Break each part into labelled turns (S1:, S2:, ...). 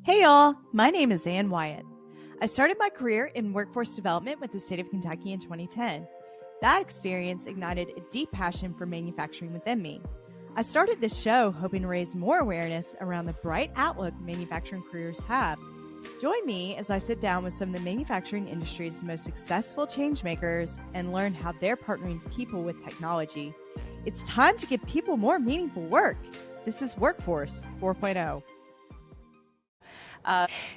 S1: Hey y'all, my name is Ann Wyatt. I started my career in workforce development with the state of Kentucky in 2010. That experience ignited a deep passion for manufacturing within me. I started this show hoping to raise more awareness around the bright outlook manufacturing careers have. Join me as I sit down with some of the manufacturing industry's most successful changemakers and learn how they're partnering people with technology. It's time to give people more meaningful work. This is Workforce 4.0.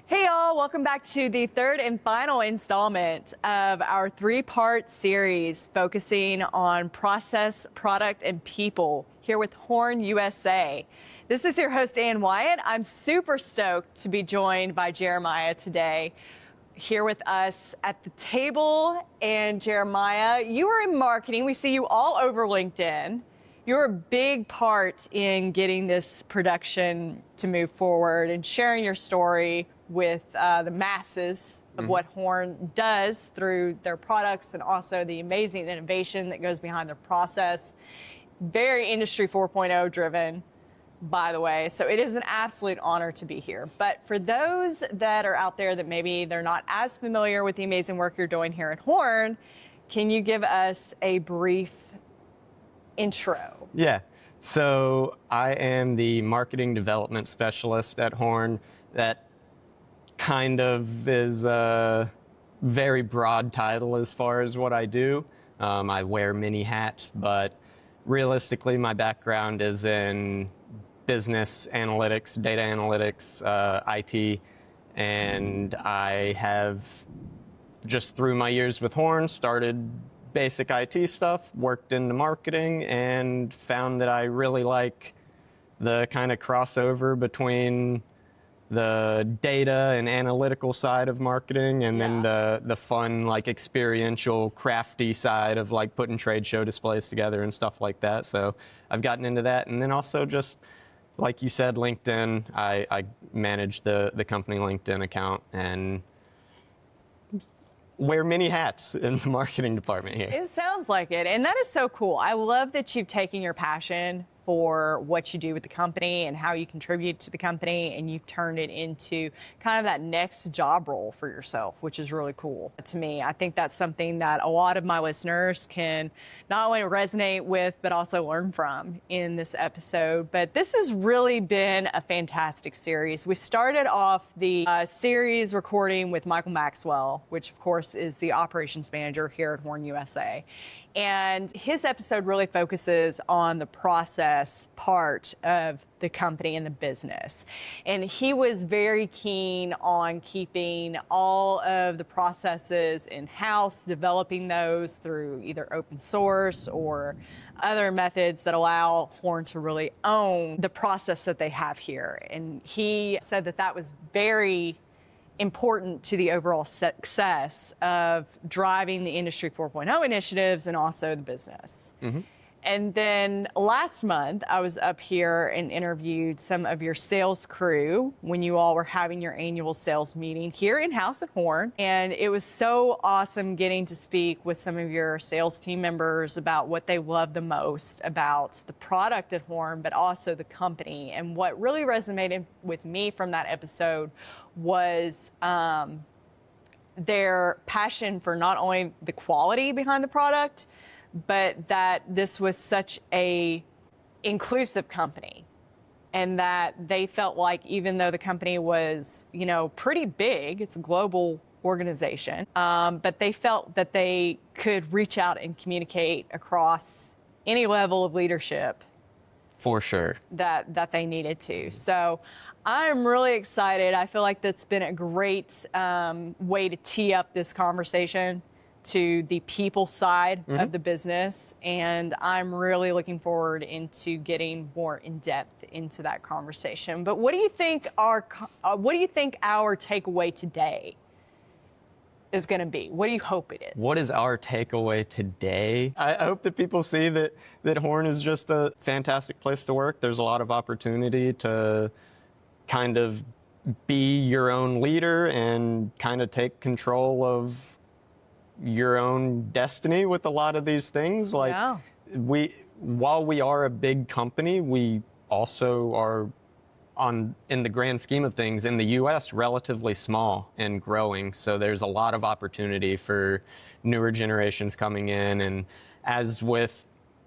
S2: Hey y'all, welcome back to the third and final installment of our three-part series focusing on process, product, and people here with Horn USA. This is your host, Ann Wyatt. I'm super stoked to be joined by Jeremiah today here with us at the table. And Jeremiah, you are in marketing. We see you all over LinkedIn. You're a big part in getting this production to move forward and sharing your story with the masses of what Horn does through their products and also the amazing innovation that goes behind their process. Very Industry 4.0 driven, by the way. So it is an absolute honor to be here. But for those that are out there that maybe they're not as familiar with the amazing work you're doing here at Horn, can you give us a brief intro?
S3: Yeah, so I am the marketing development specialist at Horn. That kind of is a very broad title as far as what I do. I wear many hats, but realistically my background is in business analytics, data analytics, IT, and I have, just through my years with Horn, started basic IT stuff, worked into marketing, and found that I really like the kind of crossover between the data and analytical side of marketing and then the fun, like experiential, crafty side of like putting trade show displays together and stuff like that. So I've gotten into that. And then also just, like you said, LinkedIn, I manage the company LinkedIn account and wear many hats in the marketing department here.
S2: It sounds like it, and that is so cool. I love that you've taken your passion for what you do with the company and how you contribute to the company, and you've turned it into kind of that next job role for yourself, which is really cool to me. I think that's something that a lot of my listeners can not only resonate with, but also learn from in this episode. But this has really been a fantastic series. We started off the series recording with Michael Maxwell, which of course is the operations manager here at Horn USA. And his episode really focuses on the process part of the company and the business. And he was very keen on keeping all of the processes in-house, developing those through either open source or other methods that allow Horn to really own the process that they have here. And he said that that was very important to the overall success of driving the Industry 4.0 initiatives and also the business. And then last month, I was up here and interviewed some of your sales crew when you all were having your annual sales meeting here in-house at Horn. And it was so awesome getting to speak with some of your sales team members about what they love the most about the product at Horn, but also the company. And what really resonated with me from that episode was their passion for not only the quality behind the product, but that this was such a inclusive company, and that they felt like even though the company was, you know, pretty big, it's a global organization, but they felt that they could reach out and communicate across any level of leadership.
S3: For sure.
S2: That they needed to. So I'm really excited. I feel like that's been a great way to tee up this conversation to the people side of the business, and I'm really looking forward into getting more in depth into that conversation. But what do you think our takeaway today is going to be? What do you hope it is?
S3: What is our takeaway today? I hope that people see that Horn is just a fantastic place to work. There's a lot of opportunity to kind of be your own leader and kind of take control of your own destiny with a lot of these things. Like, while we are a big company, we also are in the grand scheme of things, in the U.S., relatively small and growing. So there's a lot of opportunity for newer generations coming in. And as with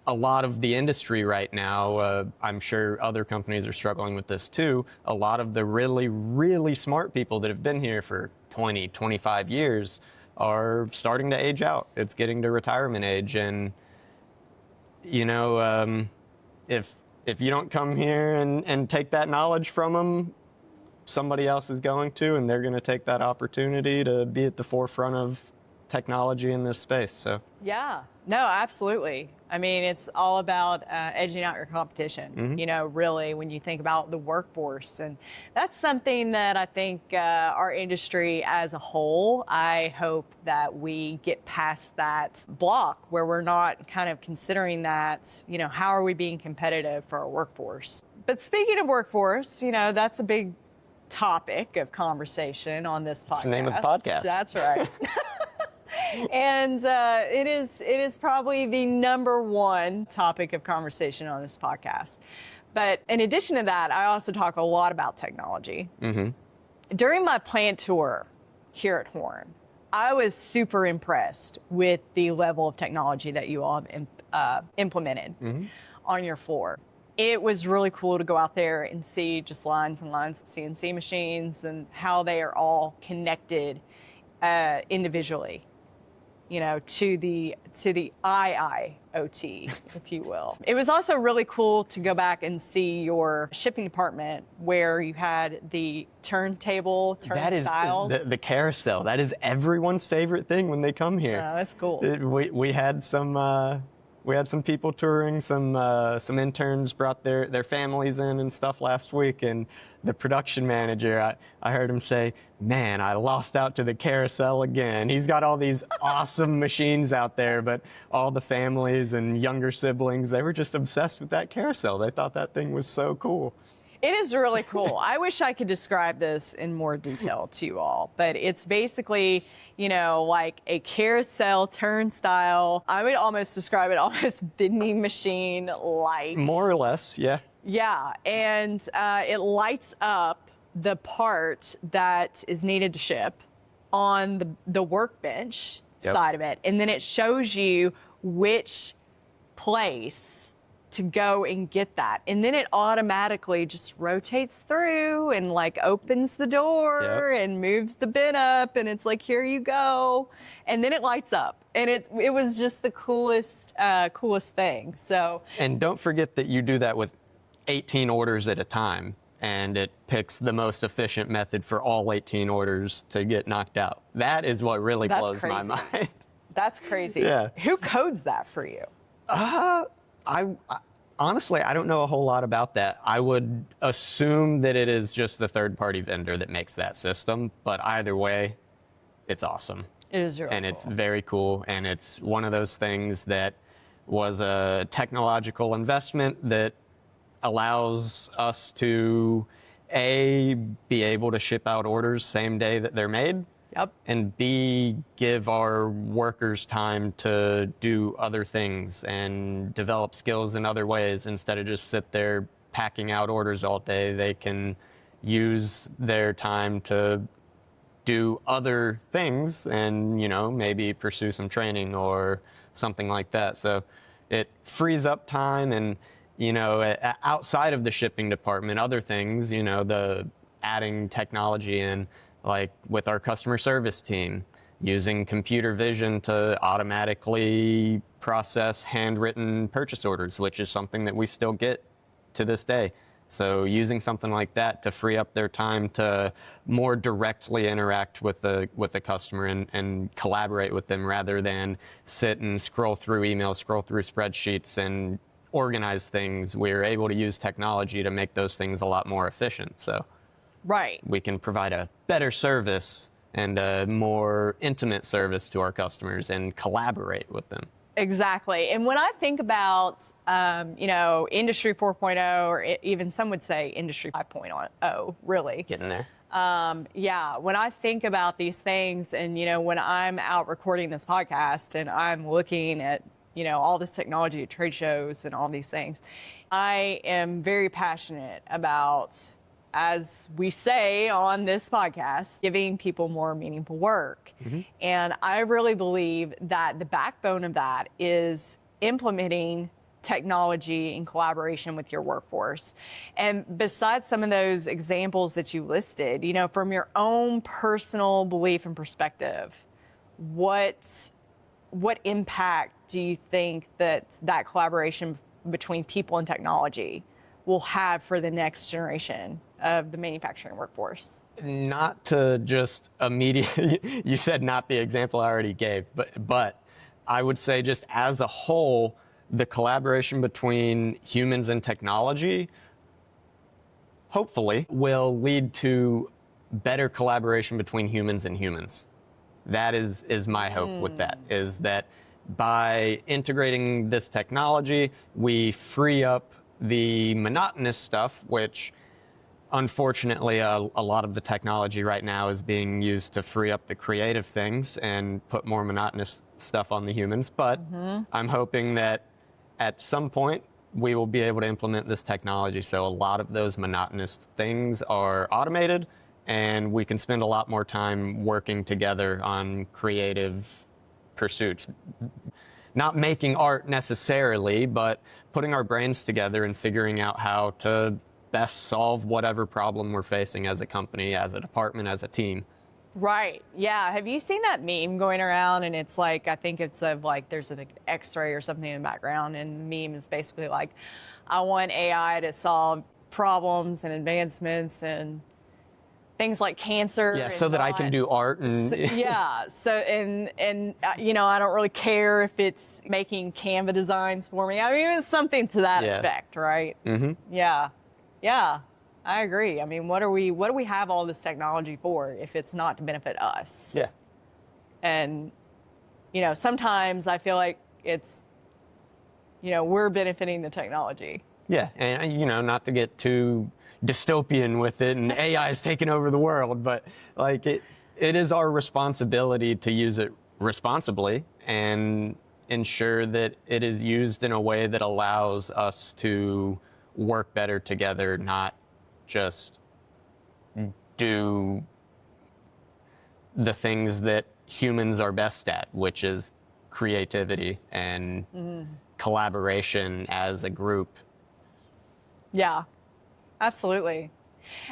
S3: a lot of the industry right now, I'm sure other companies are struggling with this too. A lot of the really, really smart people that have been here for 20, 25 years are starting to age out. It's getting to retirement age. And, you know, if you don't come here and take that knowledge from them, somebody else is going to, and they're going to take that opportunity to be at the forefront of technology in this space. So
S2: yeah, no, absolutely. I mean, it's all about edging out your competition, you know, really, when you think about the workforce. And that's something that I think our industry as a whole, I hope that we get past that block where we're not kind of considering that, you know, how are we being competitive for our workforce? But speaking of workforce, you know, that's a big topic of conversation on this podcast.
S3: That's the name of the podcast.
S2: That's right. And it is probably the #1 topic of conversation on this podcast. But in addition to that, I also talk a lot about technology. During my plant tour here at Horn, I was super impressed with the level of technology that you all have implemented on your floor. It was really cool to go out there and see just lines and lines of CNC machines and how they are all connected individually, you know, to the IIoT, if you will. It was also really cool to go back and see your shipping department where you had the turntable, turnstiles.
S3: That is the carousel. That is everyone's favorite thing when they come here.
S2: Oh, that's cool.
S3: We had some people touring, some interns brought their families in and stuff last week, and the production manager, I heard him say, "Man, I lost out to the carousel again." He's got all these awesome machines out there, but all the families and younger siblings, they were just obsessed with that carousel. They thought that thing was so cool.
S2: It is really cool. I wish I could describe this in more detail to you all, but it's basically, you know, like a carousel turnstile. I would almost describe it almost vending machine like.
S3: More or less, yeah.
S2: Yeah, and it lights up the part that is needed to ship on the workbench side of it, and then it shows you which place to go and get that, and then it automatically just rotates through and like opens the door and moves the bin up, and it's like, here you go, and then it lights up, and it was just the coolest thing. So,
S3: and don't forget that you do that with 18 orders at a time, and it picks the most efficient method for all 18 orders to get knocked out. That is what really blows my mind.
S2: That's crazy.
S3: Yeah.
S2: Who codes that for you?
S3: I honestly, I don't know a whole lot about that. I would assume that it is just the third-party vendor that makes that system, but either way, it's awesome.
S2: It is really
S3: and
S2: cool.
S3: It's very cool, and it's one of those things that was a technological investment that allows us to, A, be able to ship out orders same day that they're made, and B, give our workers time to do other things and develop skills in other ways. Instead of just sit there packing out orders all day, they can use their time to do other things and, you know, maybe pursue some training or something like that. So it frees up time, and, you know, outside of the shipping department, other things, you know, the adding technology in, like with our customer service team, using computer vision to automatically process handwritten purchase orders, which is something that we still get to this day. So using something like that to free up their time to more directly interact with the customer and collaborate with them, rather than sit and scroll through emails, scroll through spreadsheets and organize things. We're able to use technology to make those things a lot more efficient. So we can provide a better service and a more intimate service to our customers and collaborate with them.
S2: Exactly. And when I think about, you know, Industry 4.0, or even some would say Industry 5.0, really.
S3: Getting there.
S2: Yeah, when I think about these things, and, you know, when I'm out recording this podcast and I'm looking at, you know, all this technology at trade shows and all these things, I am very passionate about as we say on this podcast, giving people more meaningful work. And I really believe that the backbone of that is implementing technology in collaboration with your workforce. And besides some of those examples that you listed, you know, from your own personal belief and perspective, what impact do you think that collaboration between people and technology will have for the next generation of the manufacturing workforce?
S3: Not to just you said not the example I already gave, but I would say just as a whole, the collaboration between humans and technology hopefully will lead to better collaboration between humans and humans. That is my hope with that, is that by integrating this technology, we free up the monotonous stuff, which unfortunately a lot of the technology right now is being used to free up the creative things and put more monotonous stuff on the humans. But I'm hoping that at some point we will be able to implement this technology so a lot of those monotonous things are automated and we can spend a lot more time working together on creative pursuits. Not making art necessarily, but putting our brains together and figuring out how to best solve whatever problem we're facing as a company, as a department, as a team.
S2: Right. Yeah. Have you seen that meme going around? And it's like, I think it's of like, there's an X-ray or something in the background. And the meme is basically like, I want AI to solve problems and advancements and things like cancer.
S3: Yeah, so that I can do art. And
S2: yeah. So, and you know, I don't really care if it's making Canva designs for me. I mean, it's something to that effect, right? Yeah. Yeah. I agree. I mean, what do we have all this technology for if it's not to benefit us?
S3: Yeah.
S2: And, you know, sometimes I feel like it's, you know, we're benefiting the technology.
S3: Yeah. And, you know, not to get too dystopian with it and AI is taking over the world, but like it is our responsibility to use it responsibly and ensure that it is used in a way that allows us to work better together, not just do the things that humans are best at, which is creativity and collaboration as a group.
S2: Yeah, absolutely.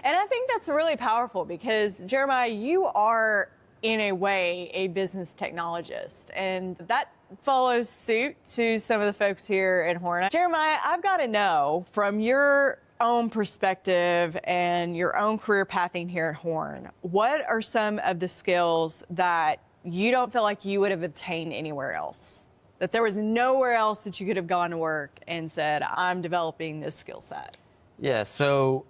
S2: And I think that's really powerful because, Jeremiah, you are, in a way, a business technologist. And that follows suit to some of the folks here at Horn. Jeremiah, I've got to know from your own perspective and your own career pathing here at Horn, what are some of the skills that you don't feel like you would have obtained anywhere else? That there was nowhere else that you could have gone to work and said, I'm developing this skill set?
S3: Yeah, so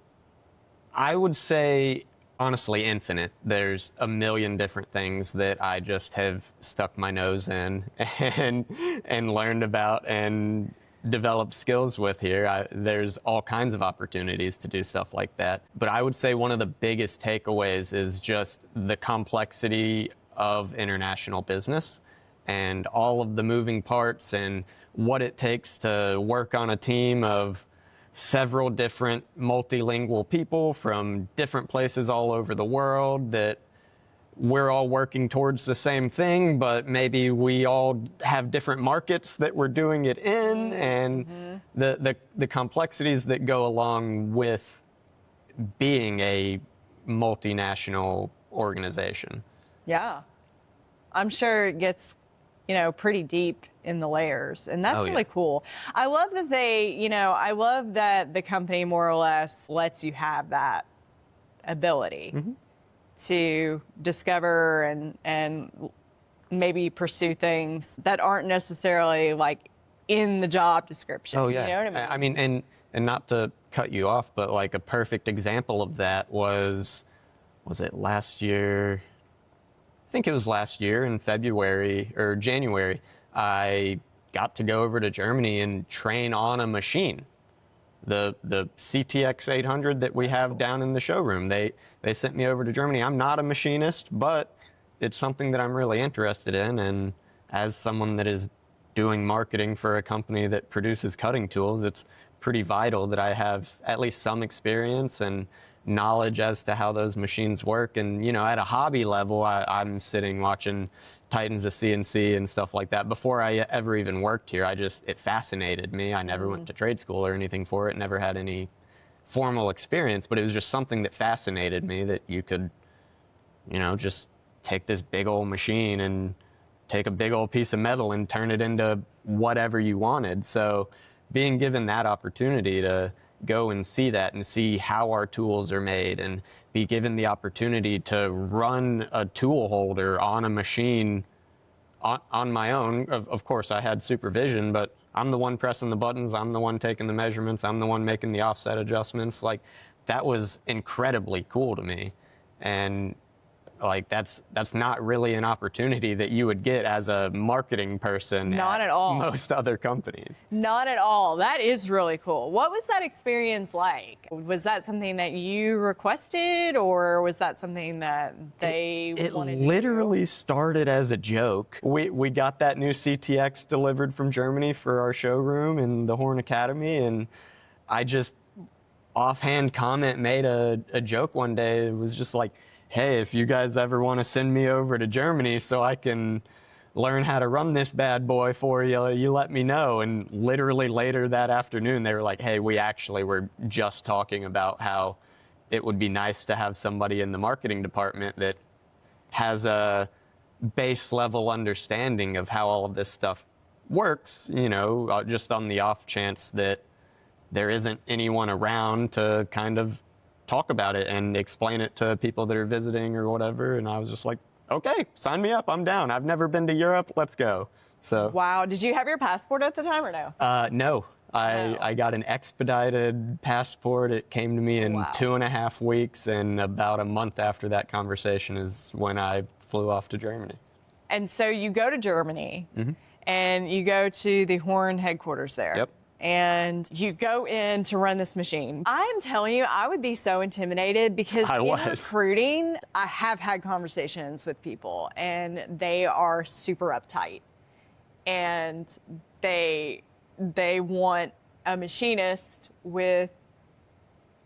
S3: I would say, honestly, infinite. There's a million different things that I just have stuck my nose in and learned about and developed skills with here. There's all kinds of opportunities to do stuff like that. But I would say one of the biggest takeaways is just the complexity of international business and all of the moving parts and what it takes to work on a team of several different multilingual people from different places all over the world, that we're all working towards the same thing, but maybe we all have different markets that we're doing it in, and the complexities that go along with being a multinational organization.
S2: Yeah. I'm sure it gets, you know, pretty deep in the layers, and that's really cool. I love that I love that the company more or less lets you have that ability to discover and maybe pursue things that aren't necessarily like in the job description.
S3: Oh yeah.
S2: You know what I mean?
S3: I mean, and not to cut you off, but like a perfect example of that was it last year? I think it was last year in February or January. I got to go over to Germany and train on a machine. The CTX 800 that we have down in the showroom. They sent me over to Germany. I'm not a machinist, but it's something that I'm really interested in. And as someone that is doing marketing for a company that produces cutting tools, it's pretty vital that I have at least some experience and knowledge as to how those machines work. And, you know, at a hobby level, I'm sitting watching Titans of CNC and stuff like that. Before I ever even worked here, it fascinated me. I never went to trade school or anything for it, never had any formal experience, but it was just something that fascinated me, that you could, you know, just take this big old machine and take a big old piece of metal and turn it into whatever you wanted. So being given that opportunity to go and see that and see how our tools are made, and be given the opportunity to run a tool holder on a machine on my own. Of course, I had supervision, but I'm the one pressing the buttons, I'm the one taking the measurements, I'm the one making the offset adjustments. Like, that was incredibly cool to me. And like, that's not really an opportunity that you would get as a marketing person.
S2: Not at all.
S3: Most other companies.
S2: Not at all. That is really cool. What was that experience like? Was that something that you requested, or was that something that they wanted to do? It
S3: literally started as a joke. We got that new CTX delivered from Germany for our showroom in the Horn Academy, and I just offhand made a joke one day. It was just like, hey, if you guys ever want to send me over to Germany so I can learn how to run this bad boy for you, you let me know. And literally later that afternoon, they were like, hey, we actually were just talking about how it would be nice to have somebody in the marketing department that has a base level understanding of how all of this stuff works, you know, just on the off chance that there isn't anyone around to kind of talk about it and explain it to people that are visiting or whatever. And I was just like, okay, sign me up, I'm down. I've never been to Europe, let's go. So
S2: wow. Did you have your passport at the time or no?
S3: No. I got an expedited passport. It came to me in 2.5 weeks, and about a month after that conversation is when I flew off to Germany.
S2: And so you go to Germany, and you go to the Horn headquarters there.
S3: Yep.
S2: And you go in to run this machine. I am telling you, I would be so intimidated, because in recruiting, I have had conversations with people, and they are super uptight, and they want a machinist with,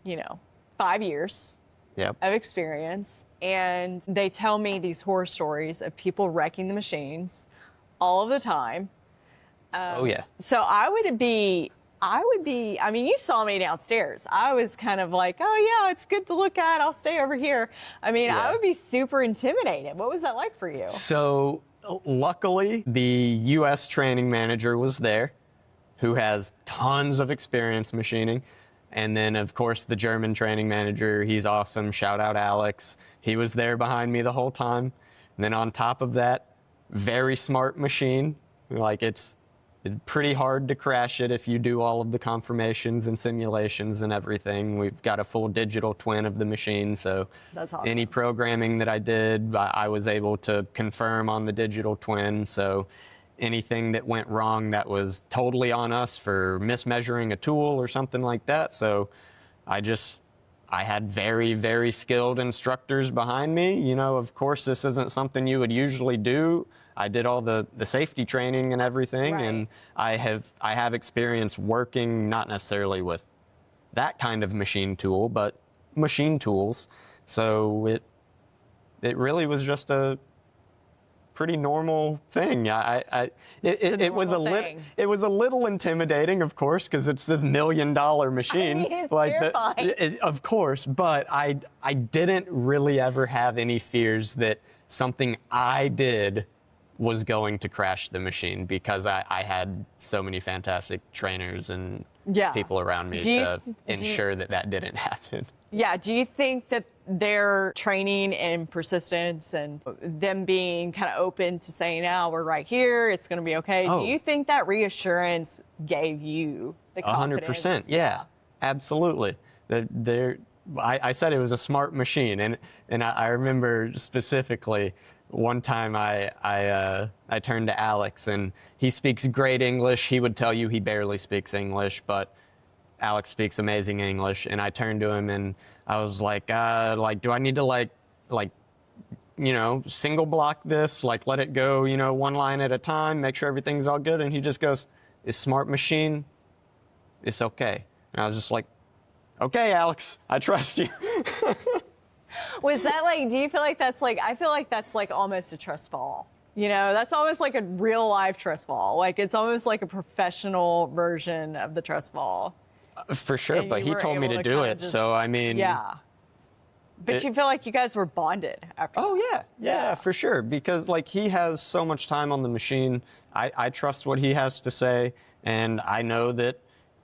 S2: you know, 5 years of experience, and they tell me these horror stories of people wrecking the machines all of the time.
S3: Oh yeah.
S2: So I would be, I mean, you saw me downstairs. I was kind of like, oh yeah, it's good to look at, I'll stay over here. I mean, I would be super intimidated. What was that like for you?
S3: So luckily, the US training manager was there, who has tons of experience machining. And then of course the German training manager, he's awesome. Shout out Alex. He was there behind me the whole time. And then on top of that, very smart machine. Like, it's pretty hard to crash it if you do all of the confirmations and simulations and everything. We've got a full digital twin of the machine, so
S2: that's awesome.
S3: Any programming that I did, I was able to confirm on the digital twin. So anything that went wrong, that was totally on us for mismeasuring a tool or something like that. So I had very, very skilled instructors behind me. You know, of course, this isn't something you would usually do. I did all the safety training and everything, and I have experience working not necessarily with that kind of machine tool, but machine tools. So it really was just a pretty normal thing. It was a little intimidating, of course, because it's this $1 million machine.
S2: I mean, it's terrifying.
S3: Of course, but I didn't really ever have any fears that something I did was going to crash the machine, because I had so many fantastic trainers and people around me to ensure that didn't happen.
S2: Yeah, do you think that their training and persistence and them being kind of open to saying, now we're right here, it's going to be okay, do you think that reassurance gave you the confidence?
S3: 100%, yeah, absolutely. I said it was a smart machine, and I remember specifically one time I turned to Alex, and he speaks great English. He would tell you he barely speaks English, but Alex speaks amazing English. And I turned to him and I was like, do I need to like, you know, single block this, like let it go, you know, one line at a time, make sure everything's all good? And he just goes, it's smart machine, it's okay. And I was just like, okay, Alex, I trust you.
S2: Was that like, do you feel like that's like, I feel like that's like almost a trust fall. You know, that's almost like a real life trust fall. Like it's almost like a professional version of the trust fall.
S3: For sure,
S2: And
S3: but
S2: you
S3: he
S2: were
S3: told me
S2: able
S3: to
S2: to
S3: do
S2: kinda
S3: it,
S2: just-
S3: so I mean...
S2: Yeah. But you feel like you guys were bonded after
S3: Oh,
S2: that.
S3: yeah, for sure, because like he has so much time on the machine. I trust what he has to say, and I know that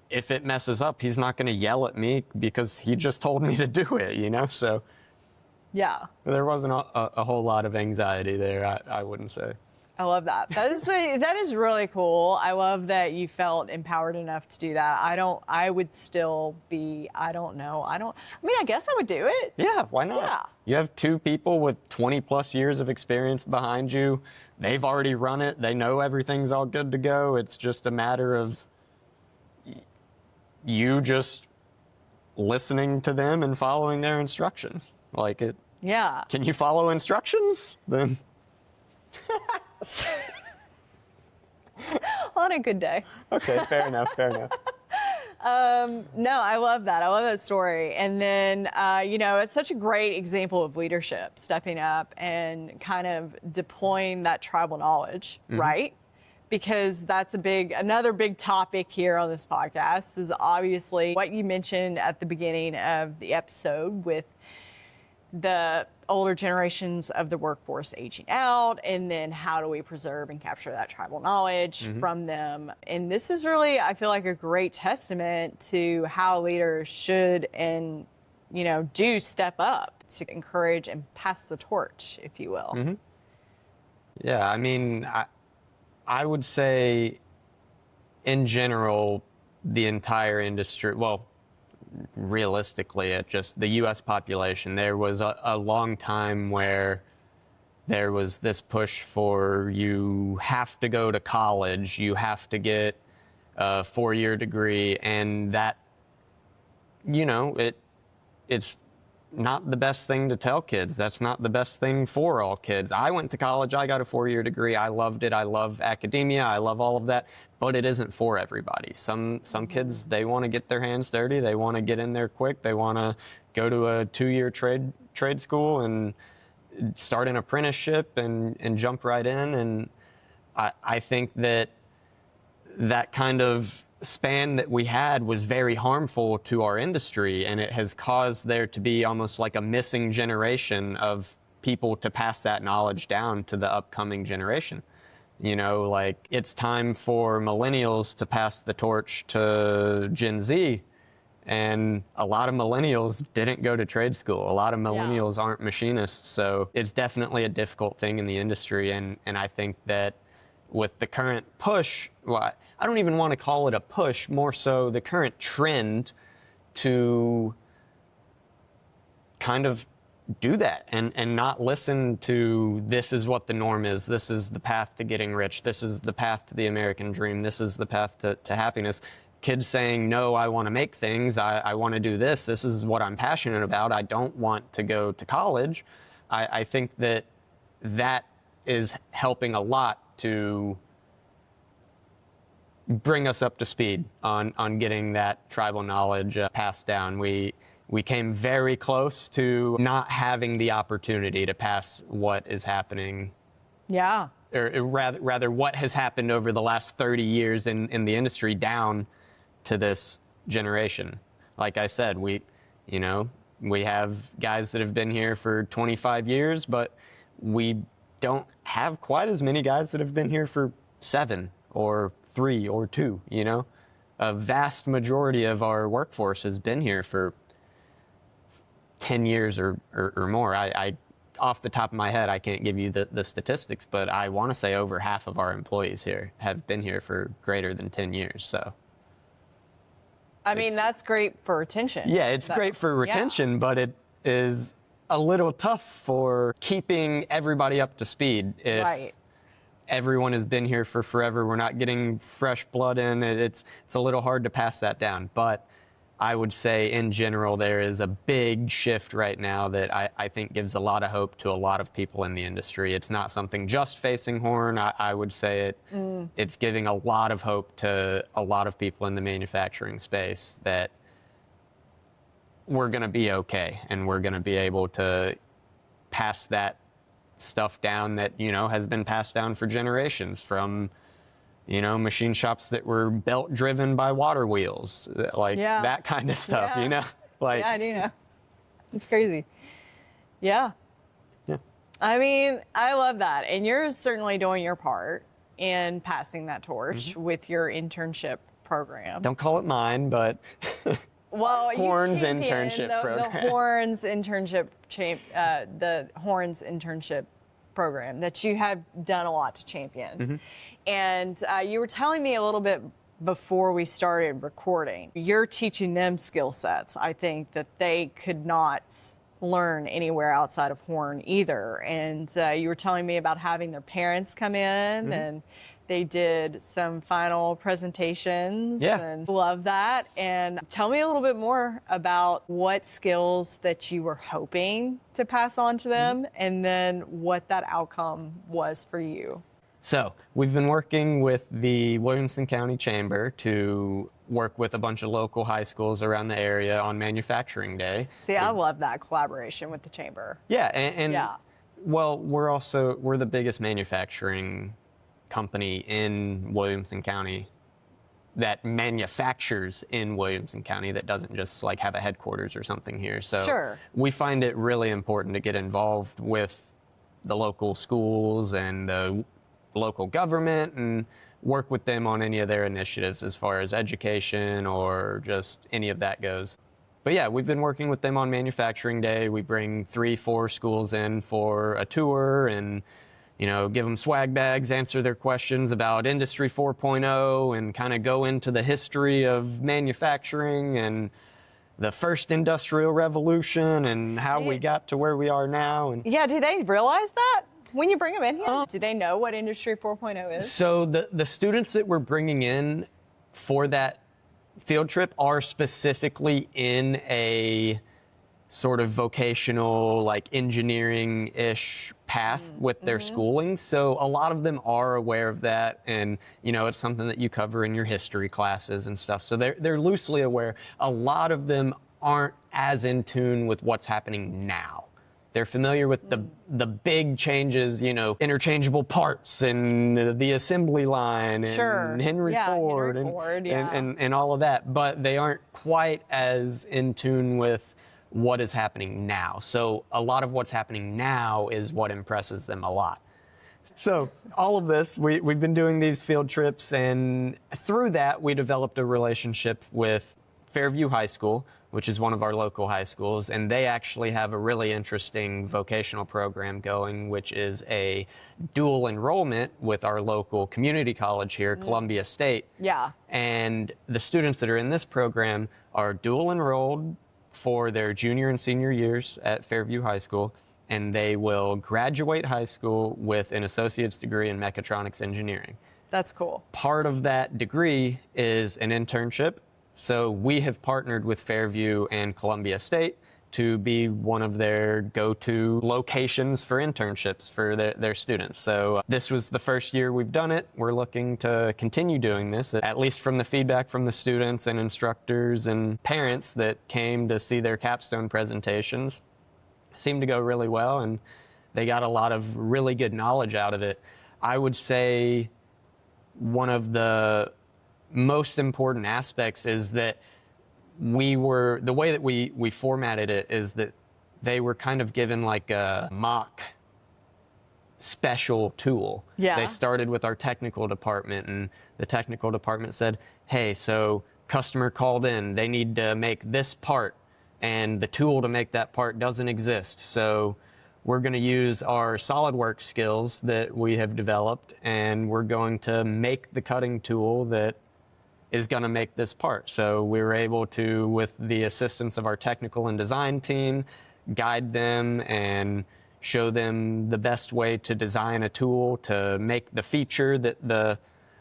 S3: if it messes up, he's not going to yell at me because he just told me to do it, you know? So
S2: Yeah.
S3: there wasn't a whole lot of anxiety there, I wouldn't say.
S2: I love that. That is really cool. I love that you felt empowered enough to do that. I would still be, I mean, I guess I would do it.
S3: Yeah, why not?
S2: Yeah.
S3: You have two people with 20 plus years of experience behind you. They've already run it. They know everything's all good to go. It's just a matter of you just listening to them and following their instructions. Like it.
S2: Yeah.
S3: Can you follow instructions? Then.
S2: On a good day.
S3: Okay, fair enough, fair enough.
S2: No, I love that. I love that story. And then, you know, it's such a great example of leadership, stepping up and kind of deploying that tribal knowledge, right? Because that's another big topic here on this podcast is obviously what you mentioned at the beginning of the episode with the older generations of the workforce aging out, and then how do we preserve and capture that tribal knowledge from them. And this is really, I feel like, a great testament to how leaders should and, you know, do step up to encourage and pass the torch, if you will.
S3: Yeah, I mean, I would say in general, the entire industry, well, realistically at just the U.S. population, there was a long time where there was this push for you have to go to college, you have to get a 4-year degree, and that, you know, it's not the best thing to tell kids. That's not the best thing for all kids. I went to college, I got a 4-year degree, I loved it, I love academia, I love all of that, but it isn't for everybody. Some kids, they want to get their hands dirty, they want to get in there quick, they want to go to a 2-year trade school and start an apprenticeship and jump right in. And I think that kind of span that we had was very harmful to our industry, and it has caused there to be almost like a missing generation of people to pass that knowledge down to the upcoming generation. You know, like it's time for millennials to pass the torch to Gen Z, and a lot of millennials didn't go to trade school. A lot of millennials aren't machinists, so it's definitely a difficult thing in the industry. And I think that with the current push, well, I don't even want to call it a push, more so the current trend to kind of do that and not listen to this is what the norm is, this is the path to getting rich, this is the path to the American dream, this is the path to happiness. Kids saying, no, I want to make things, I want to do this is what I'm passionate about, I don't want to go to college. I think that is helping a lot to bring us up to speed on getting that tribal knowledge passed down. We came very close to not having the opportunity to pass what is happening.
S2: Yeah.
S3: Or rather what has happened over the last 30 years in the industry down to this generation. Like I said, we have guys that have been here for 25 years, but we don't have quite as many guys that have been here for 7 or 3 or 2, you know? A vast majority of our workforce has been here for 10 years or more. I off the top of my head, I can't give you the statistics, but I want to say over half of our employees here have been here for greater than 10 years. So,
S2: I mean, that's great for retention.
S3: Yeah, it's great for retention, but it is a little tough for keeping everybody up to speed. If everyone has been here for forever, we're not getting fresh blood in. It's a little hard to pass that down. But I would say in general, there is a big shift right now that I think gives a lot of hope to a lot of people in the industry. It's not something just facing Horn. I would say it's giving a lot of hope to a lot of people in the manufacturing space that we're going to be okay, and we're going to be able to pass that stuff down that, has been passed down for generations from, machine shops that were belt driven by water wheels, like that kind of stuff, like,
S2: yeah, I do know. It's crazy. Yeah.
S3: Yeah.
S2: I mean, I love that. And you're certainly doing your part in passing that torch with your internship program.
S3: Don't call it mine, but
S2: well,
S3: Horns internship program.
S2: The Horns internship the Horns internship program that you have done a lot to champion. And you were telling me a little bit before we started recording, you're teaching them skill sets, I think, that they could not learn anywhere outside of Horn either. And you were telling me about having their parents come in and they did some final presentations and love that. And tell me a little bit more about what skills that you were hoping to pass on to them and then what that outcome was for you.
S3: So we've been working with the Williamson County Chamber to work with a bunch of local high schools around the area on Manufacturing Day.
S2: See, I love that collaboration with the Chamber.
S3: Yeah, and well, we're the biggest manufacturing company in Williamson County that manufactures in Williamson County, that doesn't just like have a headquarters or something here. So we find it really important to get involved with the local schools and the local government and work with them on any of their initiatives as far as education or just any of that goes. But yeah, we've been working with them on Manufacturing Day. We bring 3-4 schools in for a tour and give them swag bags, answer their questions about Industry 4.0, and kind of go into the history of manufacturing and the first industrial revolution and how we got to where we are now. And
S2: yeah, do they realize that when you bring them in here? Do they know what Industry 4.0 is?
S3: So the students that we're bringing in for that field trip are specifically in a sort of vocational, like engineering-ish path with their schooling. So a lot of them are aware of that, and it's something that you cover in your history classes and stuff. So they're loosely aware. A lot of them aren't as in tune with what's happening now. They're familiar with the big changes, interchangeable parts and the assembly line and Henry Ford and all of that, but they aren't quite as in tune with what is happening now. So a lot of what's happening now is what impresses them a lot. So all of this, we've been doing these field trips, and through that we developed a relationship with Fairview High School, which is one of our local high schools, and they actually have a really interesting vocational program going, which is a dual enrollment with our local community college here, Columbia State.
S2: Yeah.
S3: And the students that are in this program are dual enrolled for their junior and senior years at Fairview High School, and they will graduate high school with an associate's degree in mechatronics engineering.
S2: That's cool.
S3: Part of that degree is an internship. So we have partnered with Fairview and Columbia State to be one of their go-to locations for internships for their students. So this was the first year we've done it. We're looking to continue doing this, at least from the feedback from the students and instructors and parents that came to see their capstone presentations. Seemed to go really well, and they got a lot of really good knowledge out of it. I would say one of the most important aspects is that the way that we formatted it is that they were kind of given like a mock special tool.
S2: Yeah.
S3: They started with our technical department, and the technical department said, hey, so customer called in, they need to make this part, and the tool to make that part doesn't exist. So we're going to use our SolidWorks skills that we have developed, and we're going to make the cutting tool that is going to make this part. So we were able to, with the assistance of our technical and design team, guide them and show them the best way to design a tool to make the feature that the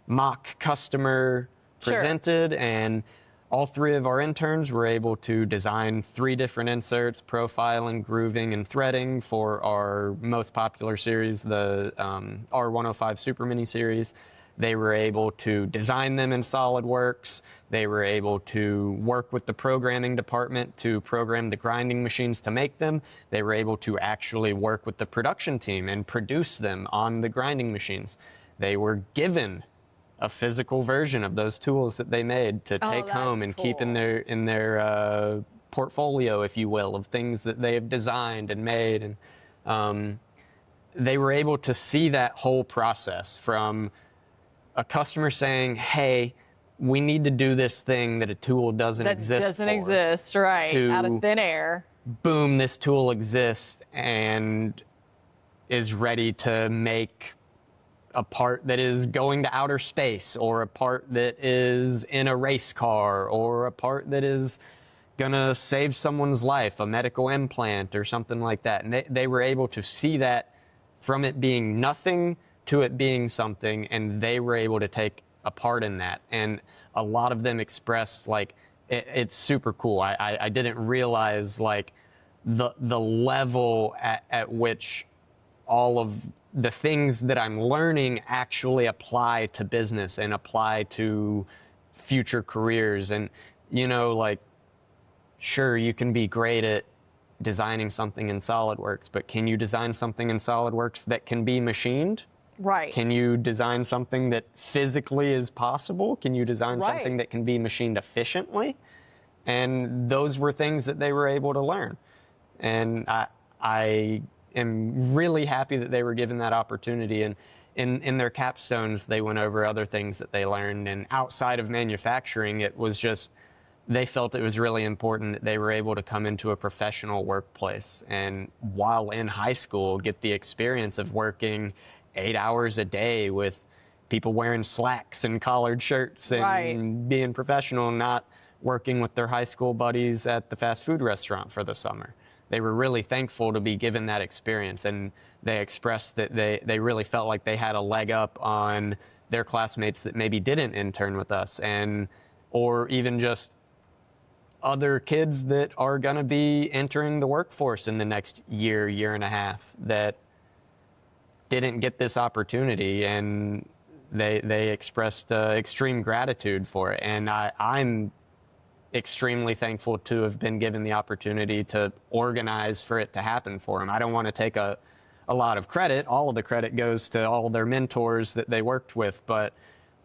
S3: mock customer presented. And all 3 of our interns were able to design 3 different inserts, profiling, grooving, and threading for our most popular series, the R105 Super Mini series. They were able to design them in SolidWorks. They were able to work with the programming department to program the grinding machines to make them. They were able to actually work with the production team and produce them on the grinding machines. They were given a physical version of those tools that they made to take home and keep in their portfolio, if you will, of things that they have designed and made. And they were able to see that whole process from a customer saying, hey, we need to do this thing that a tool doesn't exist
S2: right,
S3: to,
S2: out of thin air.
S3: Boom, this tool exists and is ready to make a part that is going to outer space, or a part that is in a race car, or a part that is gonna save someone's life, a medical implant or something like that. And they were able to see that from it being nothing to it being something, and they were able to take a part in that. And a lot of them expressed, like, it's super cool. I didn't realize, like, the level at which all of the things that I'm learning actually apply to business and apply to future careers. And, you know, like, sure, you can be great at designing something in SolidWorks, but can you design something in SolidWorks that can be machined?
S2: Right.
S3: Can you design something that physically is possible? Can you design something that can be machined efficiently? And those were things that they were able to learn. And I am really happy that they were given that opportunity. And in their capstones, they went over other things that they learned. And outside of manufacturing, it was just, they felt it was really important that they were able to come into a professional workplace, and while in high school, get the experience of working 8 hours a day with people wearing slacks and collared shirts and being professional, not working with their high school buddies at the fast food restaurant for the summer. They were really thankful to be given that experience, and they expressed that they really felt like they had a leg up on their classmates that maybe didn't intern with us, and or even just other kids that are going to be entering the workforce in the next year and a half that didn't get this opportunity, and they expressed extreme gratitude for it. And I'm extremely thankful to have been given the opportunity to organize for it to happen for them. I don't want to take a lot of credit. All of the credit goes to all their mentors that they worked with, but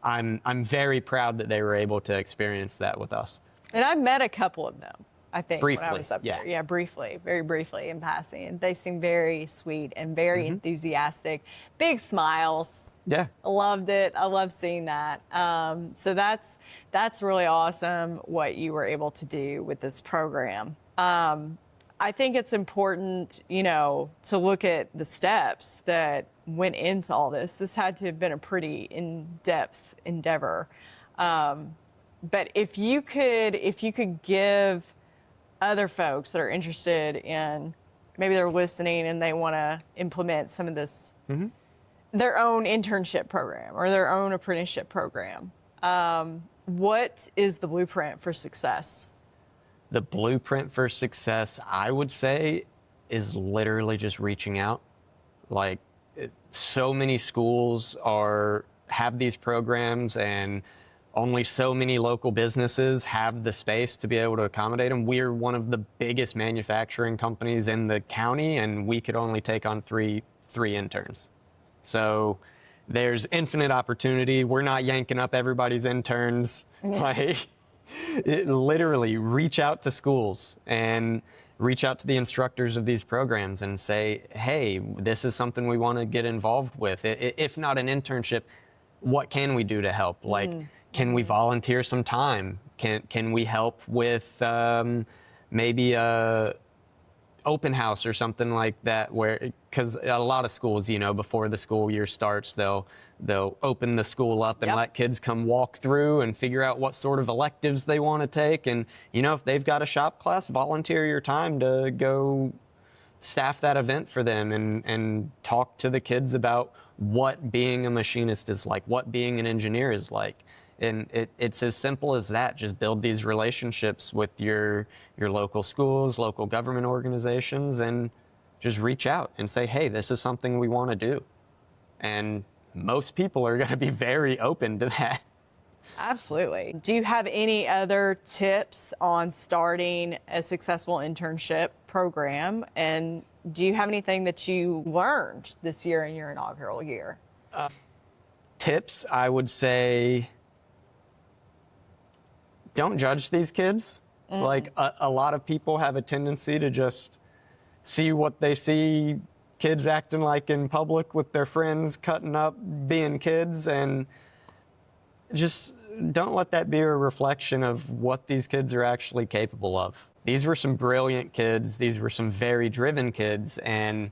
S3: I'm very proud that they were able to experience that with us.
S2: And I met a couple of them, I think,
S3: briefly,
S2: when I was up there. Yeah, briefly, very briefly in passing. And they seem very sweet and very enthusiastic, big smiles.
S3: Yeah.
S2: I loved it. I love seeing that. So that's really awesome what you were able to do with this program. I think it's important, you know, to look at the steps that went into all this. This had to have been a pretty in-depth endeavor. But if you could give other folks that are interested in, maybe they're listening and they want to implement some of this, their own internship program or their own apprenticeship program, what is the blueprint for success?
S3: The blueprint for success, I would say, is literally just reaching out. Like, so many schools have these programs, and only so many local businesses have the space to be able to accommodate them. We're one of the biggest manufacturing companies in the county, and we could only take on three interns. So there's infinite opportunity. We're not yanking up everybody's interns. Like, literally reach out to schools and reach out to the instructors of these programs and say, hey, this is something we want to get involved with. If not an internship, what can we do to help? Like, can we volunteer some time? Can we help with maybe a open house or something like that? Where, because a lot of schools, you know, before the school year starts, they'll open the school up and let kids come walk through and figure out what sort of electives they want to take. And, you know, if they've got a shop class, volunteer your time to go staff that event for them and talk to the kids about what being a machinist is like, what being an engineer is like. And it's as simple as that. Just build these relationships with your local schools, local government organizations, and just reach out and say, hey, this is something we want to do. And most people are going to be very open to that.
S2: Absolutely. Do you have any other tips on starting a successful internship program? And do you have anything that you learned this year in your inaugural year?
S3: Tips, I would say, don't judge these kids. Like a lot of people have a tendency to just see what they see kids acting like in public with their friends, cutting up, being kids, and just don't let that be a reflection of what these kids are actually capable of. These were some brilliant kids. These were some very driven kids, and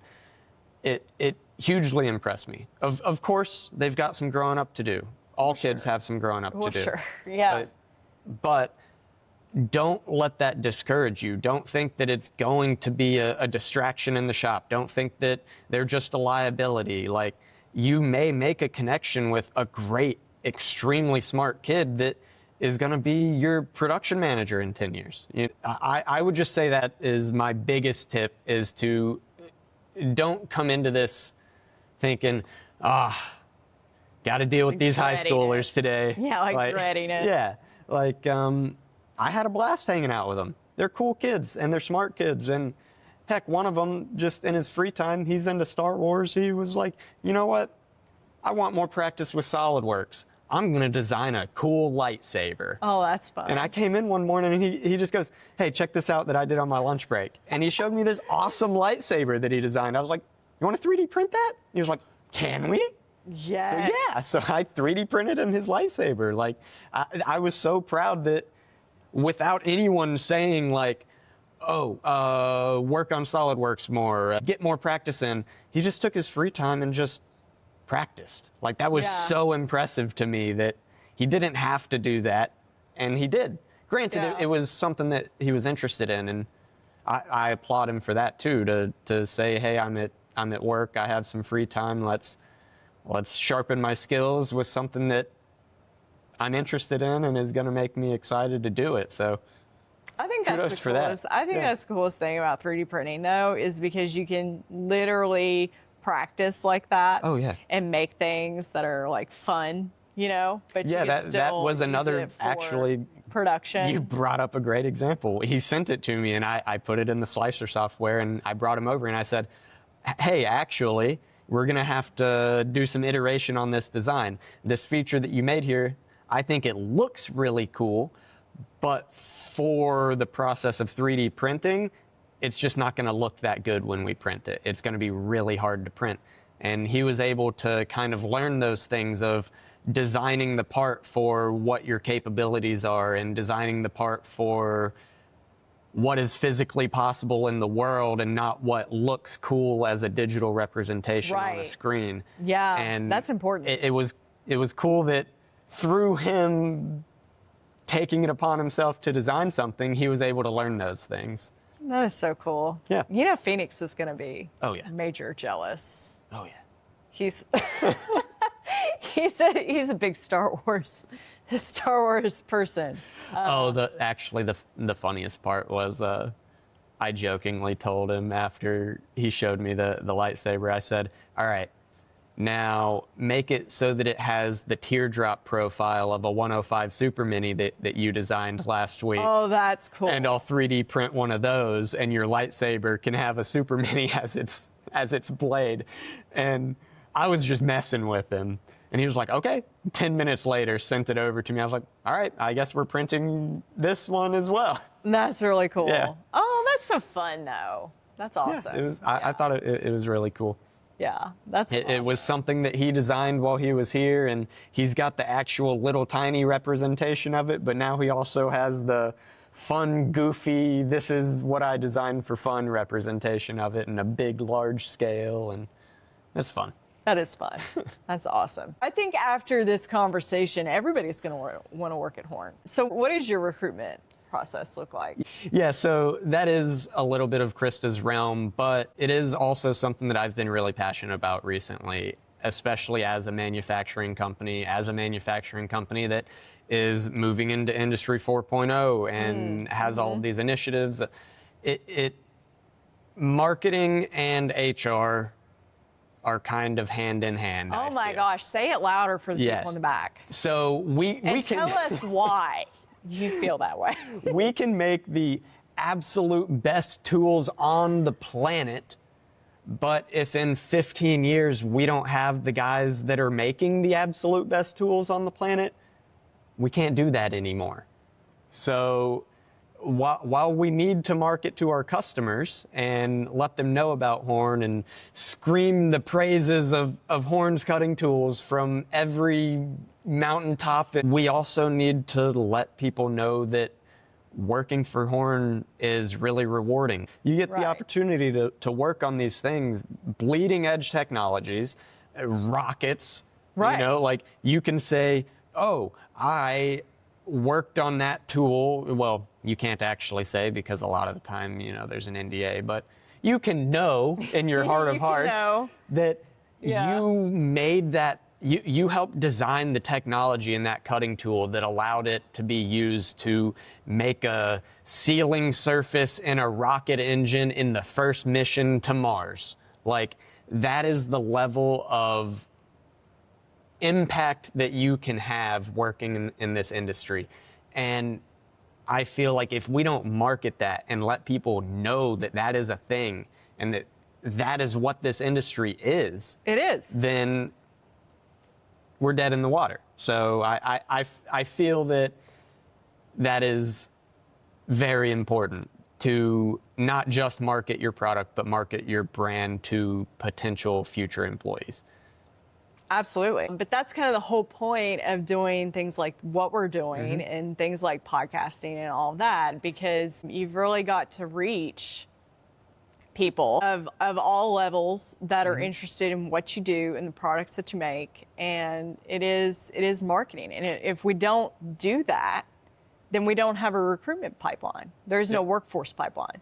S3: it hugely impressed me. Of course, they've got some growing up to do. All kids have some growing up to do.
S2: Sure, yeah.
S3: But don't let that discourage you. Don't think that it's going to be a distraction in the shop. Don't think that they're just a liability. Like, you may make a connection with a great, extremely smart kid that is going to be your production manager in 10 years. I would just say that is my biggest tip, is to don't come into this thinking, got to deal with these high schoolers today.
S2: Yeah, like dreading it.
S3: Yeah, like I had a blast hanging out with them. They're cool kids and they're smart kids. And heck, one of them, just in his free time, he's into Star Wars. He was like, you know what? I want more practice with SolidWorks. I'm going to design a cool lightsaber.
S2: Oh, that's fun.
S3: And I came in one morning and he just goes, hey, check this out that I did on my lunch break. And he showed me this awesome lightsaber that he designed. I was like, you want to 3D print that? He was like, can we?
S2: Yes.
S3: So I 3D printed him his lightsaber. Like, I was so proud that without anyone saying like, work on SolidWorks more, get more practice in, he just took his free time and just practiced. Like, that was so impressive to me that he didn't have to do that, and he did. Granted, it was something that he was interested in, and I applaud him for that too, to say, hey, I'm at work, I have some free time, let's sharpen my skills with something that I'm interested in and is going to make me excited to do it. So
S2: I think that's the coolest. I think that's the coolest thing about 3D printing, though, is because you can literally practice like that.
S3: Oh, yeah.
S2: And make things that are like fun, you know. But
S3: yeah,
S2: you can still
S3: that was
S2: use
S3: another
S2: it for
S3: actually
S2: production.
S3: You brought up a great example. He sent it to me, and I put it in the Slicer software, and I brought him over, and I said, hey, actually, we're going to have to do some iteration on this design. This feature that you made here, I think it looks really cool, but for the process of 3D printing, it's just not going to look that good when we print it. It's going to be really hard to print. And he was able to kind of learn those things of designing the part for what your capabilities are and designing the part for what is physically possible in the world and not what looks cool as a digital representation on a screen.
S2: Yeah,
S3: and
S2: that's important.
S3: It was cool that through him taking it upon himself to design something, he was able to learn those things.
S2: That is so cool.
S3: Yeah.
S2: You know, Phoenix is going to be
S3: major
S2: jealous.
S3: Oh, yeah.
S2: He's he's a big Star Wars person.
S3: The funniest part was I jokingly told him after he showed me the lightsaber, I said, all right, now make it so that it has the teardrop profile of a 105 Super Mini that you designed last week.
S2: Oh, that's cool.
S3: And I'll 3D print one of those, and your lightsaber can have a Super Mini as its blade. And I was just messing with him. And he was like, okay. 10 minutes later, sent it over to me. I was like, all right, I guess we're printing this one as well.
S2: That's really cool.
S3: Yeah.
S2: Oh, that's so fun, though. That's awesome.
S3: Yeah, it was. I thought it was really cool.
S2: Yeah, that's awesome.
S3: It was something that he designed while he was here, and he's got the actual little tiny representation of it, but now he also has the fun, goofy, this is what I designed for fun representation of it, and a big, large scale, and it's fun.
S2: That is fun. That's awesome. I think after this conversation, everybody's going to want to work at Horn. So what does your recruitment process look like?
S3: Yeah, so that is a little bit of Krista's realm, but it is also something that I've been really passionate about recently, especially as a manufacturing company that is moving into Industry 4.0 and has all of these initiatives. Marketing and HR are kind of hand in hand.
S2: Oh
S3: I
S2: my
S3: feel.
S2: gosh, say it louder for the
S3: Yes.
S2: people in the back.
S3: So we
S2: And
S3: can
S2: tell us why you feel that way.
S3: we can make the absolute best tools on the planet, but if in 15 years we don't have the guys that are making the absolute best tools on the planet, we can't do that anymore. So while we need to market to our customers and let them know about Horn and scream the praises of Horn's cutting tools from every mountaintop, we also need to let people know that working for Horn is really rewarding. You get the opportunity to work on these things, bleeding edge technologies, rockets, you know, like you can say, oh, I worked on that tool. Well, you can't actually say because a lot of the time, you know, there's an NDA, but you can know in your heart of hearts that you made that, you helped design the technology in that cutting tool that allowed it to be used to make a sealing surface in a rocket engine in the first mission to Mars. Like, that is the level of impact that you can have working in this industry. And I feel like if we don't market that and let people know that that is a thing and that that is what this industry is, then we're dead in the water. So I feel that that is very important, to not just market your product, but market your brand to potential future employees.
S2: Absolutely. But that's kind of the whole point of doing things like what we're doing and things like podcasting and all that, because you've really got to reach people of all levels that are interested in what you do and the products that you make. And it is marketing. And if we don't do that, then we don't have a recruitment pipeline. There's no workforce pipeline.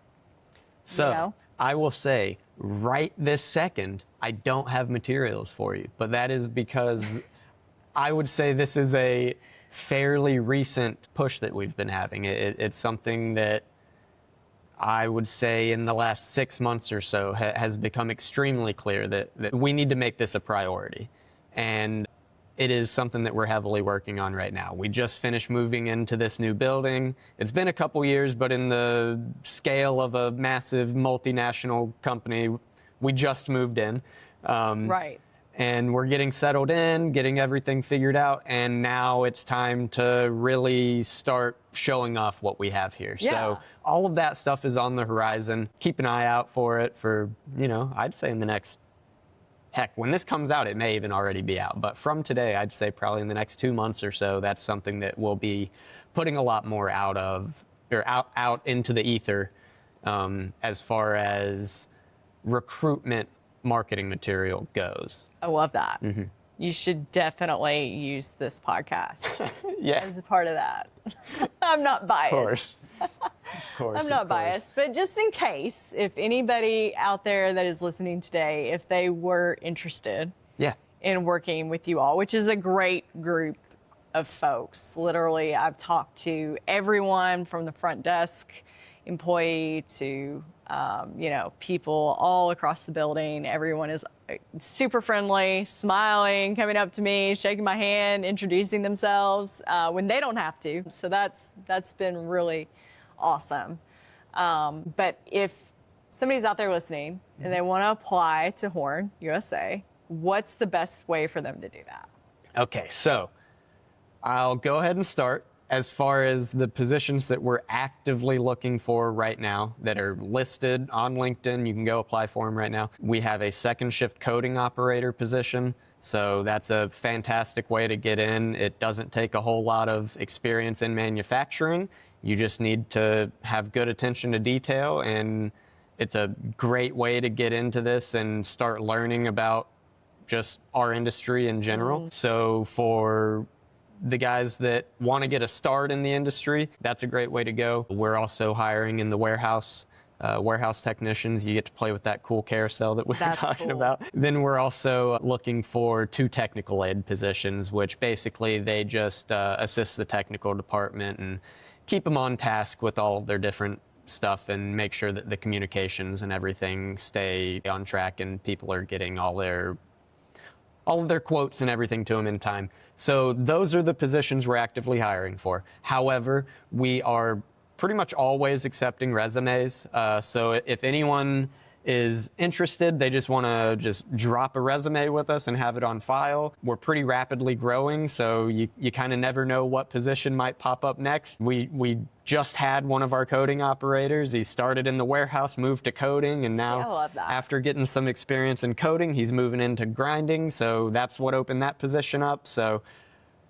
S3: So
S2: you know?
S3: I will say right this second, I don't have materials for you, but that is because I would say this is a fairly recent push that we've been having. It's something that I would say in the last 6 months or so has become extremely clear that we need to make this a priority. And it is something that we're heavily working on right now. We just finished moving into this new building. It's been a couple years, but in the scale of a massive multinational company, we just moved in. And we're getting settled in, getting everything figured out, and now it's time to really start showing off what we have here. So all of that stuff is on the horizon. Keep an eye out for it for, you know, I'd say in the next, heck, when this comes out, it may even already be out. But from today, I'd say probably in the next 2 months or so, that's something that we'll be putting a lot more out into the ether as far as recruitment marketing material goes.
S2: I love that. You should definitely use this podcast as a part of that. I'm not biased.
S3: Of course.
S2: I'm not biased, but just in case, if anybody out there that is listening today, if they were interested in working with you all, which is a great group of folks. Literally, I've talked to everyone from the front desk employee to you know, people all across the building. Everyone is super friendly, smiling, coming up to me, shaking my hand, introducing themselves when they don't have to. So that's been really awesome. But if somebody's out there listening and they want to apply to Horn USA, what's the best way for them to do that?
S3: Okay, so I'll go ahead and start. As far as the positions that we're actively looking for right now that are listed on LinkedIn, you can go apply for them right now. We have a second shift coding operator position. So that's a fantastic way to get in. It doesn't take a whole lot of experience in manufacturing. You just need to have good attention to detail, and it's a great way to get into this and start learning about just our industry in general. So for the guys that want to get a start in the industry, that's a great way to go. We're also hiring in the warehouse technicians. You get to play with that cool carousel that we were talking about. Then we're also looking for 2 technical aid positions, which basically they just assist the technical department and keep them on task with all of their different stuff and make sure that the communications and everything stay on track and people are getting all of their quotes and everything to them in time. So those are the positions we're actively hiring for. However, we are pretty much always accepting resumes. So if anyone is interested, they just want to just drop a resume with us and have it on file. We're pretty rapidly growing, so you kind of never know what position might pop up next. We just had one of our coding operators. He started in the warehouse, moved to coding, and now after getting some experience in coding, he's moving into grinding, so that's what opened that position up. So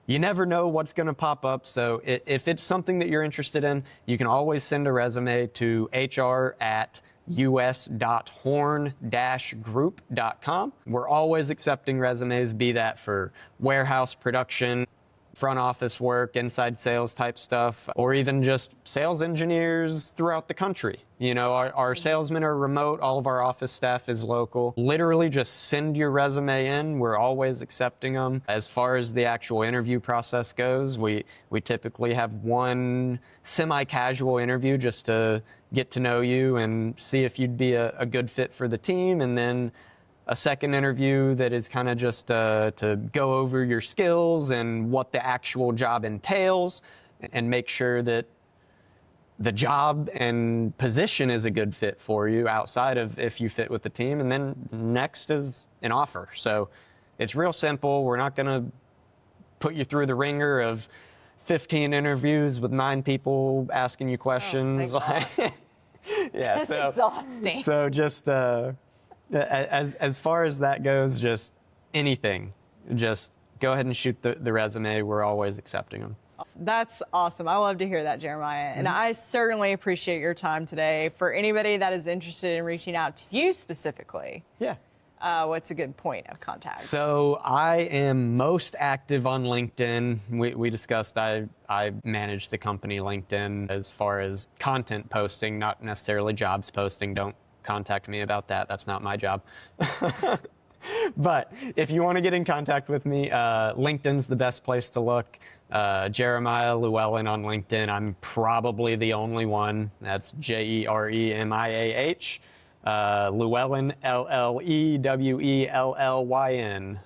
S3: you never know what's going to pop up. So if it's something that you're interested in, you can always send a resume to hr@us.horn-group.com. We're always accepting resumes, be that for warehouse, production, front office work, inside sales type stuff, or even just sales engineers throughout the country. You know, our salesmen are remote. All of our office staff is local. Literally just send your resume in. We're always accepting them. As far as the actual interview process goes, we typically have one semi-casual interview just to get to know you and see if you'd be a good fit for the team, and then a second interview that is kind of just to go over your skills and what the actual job entails and make sure that the job and position is a good fit for you outside of if you fit with the team. And then next is an offer. So it's real simple. We're not going to put you through the ringer of 15 interviews with 9 people asking you questions.
S2: Oh,
S3: yeah,
S2: that's exhausting.
S3: So just as far as that goes, just anything, just go ahead and shoot the resume. We're always accepting them.
S2: That's awesome. I love to hear that, Jeremiah. And I certainly appreciate your time today. For anybody that is interested in reaching out to you specifically, what's a good point of contact?
S3: So I am most active on LinkedIn. We discussed I manage the company LinkedIn as far as content posting, not necessarily jobs posting. Don't contact me about that. That's not my job. But if you want to get in contact with me, LinkedIn's the best place to look. Jeremiah Llewellyn on LinkedIn. I'm probably the only one. That's Jeremiah. Llewellyn, Lewellyn.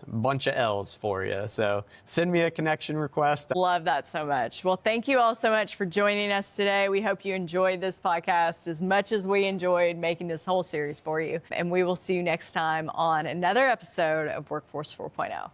S3: Bunch of L's for you. So send me a connection request.
S2: Love that so much. Well, thank you all so much for joining us today. We hope you enjoyed this podcast as much as we enjoyed making this whole series for you. And we will see you next time on another episode of Workforce 4.0.